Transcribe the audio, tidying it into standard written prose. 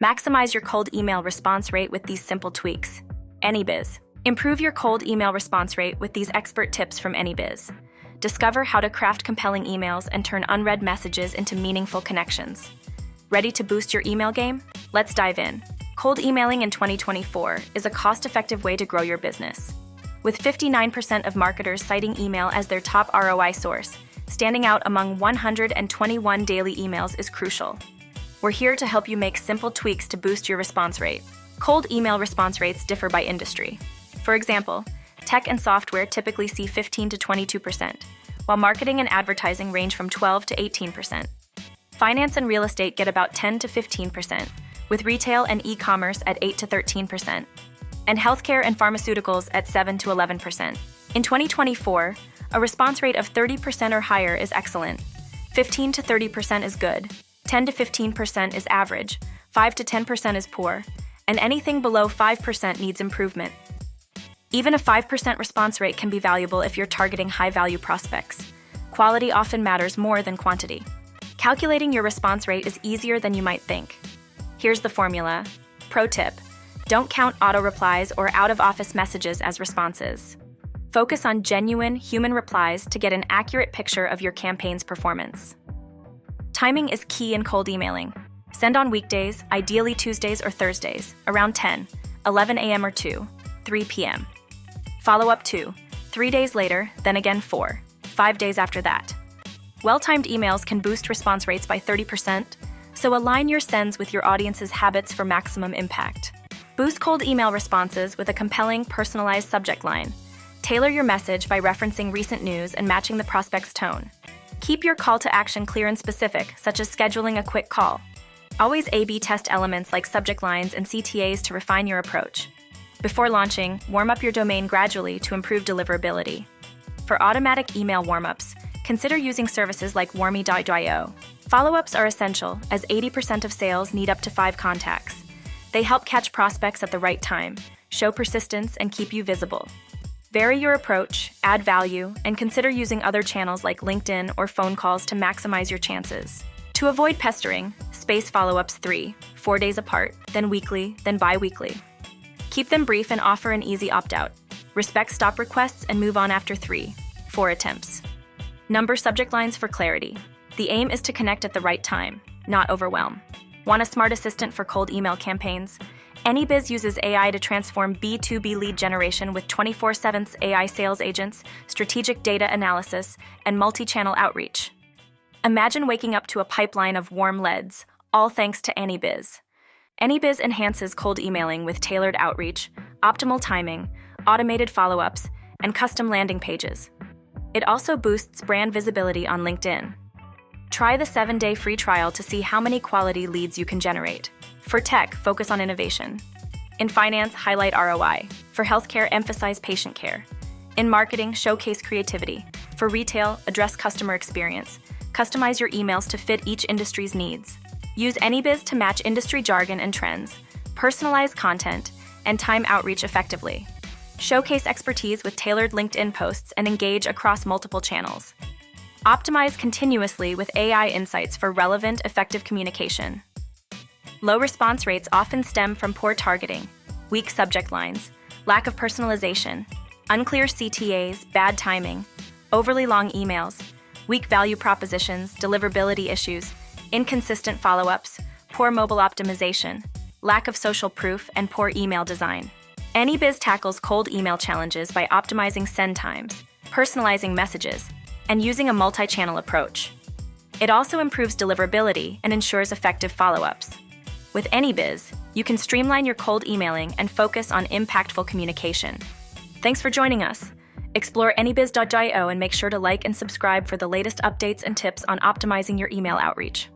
Maximize your cold email response rate with these simple tweaks. AnyBiz. Improve your cold email response rate with these expert tips from AnyBiz. Discover how to craft compelling emails and turn unread messages into meaningful connections. Ready to boost your email game? Let's dive in. Cold emailing in 2024 is a cost-effective way to grow your business. With 59% of marketers citing email as their top ROI source, standing out among 121 daily emails is crucial. We're here to help you make simple tweaks to boost your response rate. Cold email response rates differ by industry. For example, tech and software typically see 15 to 22%, while marketing and advertising range from 12 to 18%. Finance and real estate get about 10 to 15%, with retail and e-commerce at 8 to 13%, and healthcare and pharmaceuticals at 7 to 11%. In 2024, a response rate of 30% or higher is excellent, 15 to 30% is good, 10 to 15% is average, 5 to 10% is poor, and anything below 5% needs improvement. Even a 5% response rate can be valuable if you're targeting high-value prospects. Quality often matters more than quantity. Calculating your response rate is easier than you might think. Here's the formula. Pro tip: don't count auto-replies or out-of-office messages as responses. Focus on genuine, human replies to get an accurate picture of your campaign's performance. Timing is key in cold emailing. Send on weekdays, ideally Tuesdays or Thursdays, around 10, 11 a.m. or 2, 3 p.m. Follow up 2, 3 days later, then again 4, 5 days after that. Well-timed emails can boost response rates by 30%, so align your sends with your audience's habits for maximum impact. Boost cold email responses with a compelling, personalized subject line. Tailor your message by referencing recent news and matching the prospect's tone. Keep your call to action clear and specific, such as scheduling a quick call. Always A/B test elements like subject lines and CTAs to refine your approach. Before launching, warm up your domain gradually to improve deliverability. For automatic email warm-ups, consider using services like warmy.io. Follow-ups are essential, as 80% of sales need up to 5 contacts. They help catch prospects at the right time, show persistence, and keep you visible. Vary your approach, add value, and consider using other channels like LinkedIn or phone calls to maximize your chances. To avoid pestering, space follow-ups 3, 4 days apart, then weekly, then bi-weekly. Keep them brief and offer an easy opt-out. Respect stop requests and move on after 3, 4 attempts. Number subject lines for clarity. The aim is to connect at the right time, not overwhelm. Want a smart assistant for cold email campaigns? AnyBiz uses AI to transform B2B lead generation with 24/7 AI sales agents, strategic data analysis, and multi-channel outreach. Imagine waking up to a pipeline of warm leads, all thanks to AnyBiz. AnyBiz enhances cold emailing with tailored outreach, optimal timing, automated follow-ups, and custom landing pages. It also boosts brand visibility on LinkedIn. Try the 7-day free trial to see how many quality leads you can generate. For tech, focus on innovation. In finance, highlight ROI. For healthcare, emphasize patient care. In marketing, showcase creativity. For retail, address customer experience. Customize your emails to fit each industry's needs. Use AnyBiz to match industry jargon and trends. Personalize content and time outreach effectively. Showcase expertise with tailored LinkedIn posts and engage across multiple channels. Optimize continuously with AI insights for relevant, effective communication. Low response rates often stem from poor targeting, weak subject lines, lack of personalization, unclear CTAs, bad timing, overly long emails, weak value propositions, deliverability issues, inconsistent follow-ups, poor mobile optimization, lack of social proof, and poor email design. AnyBiz tackles cold email challenges by optimizing send times, personalizing messages, and using a multi-channel approach. It also improves deliverability and ensures effective follow-ups. With AnyBiz, you can streamline your cold emailing and focus on impactful communication. Thanks for joining us. Explore anybiz.io and make sure to like and subscribe for the latest updates and tips on optimizing your email outreach.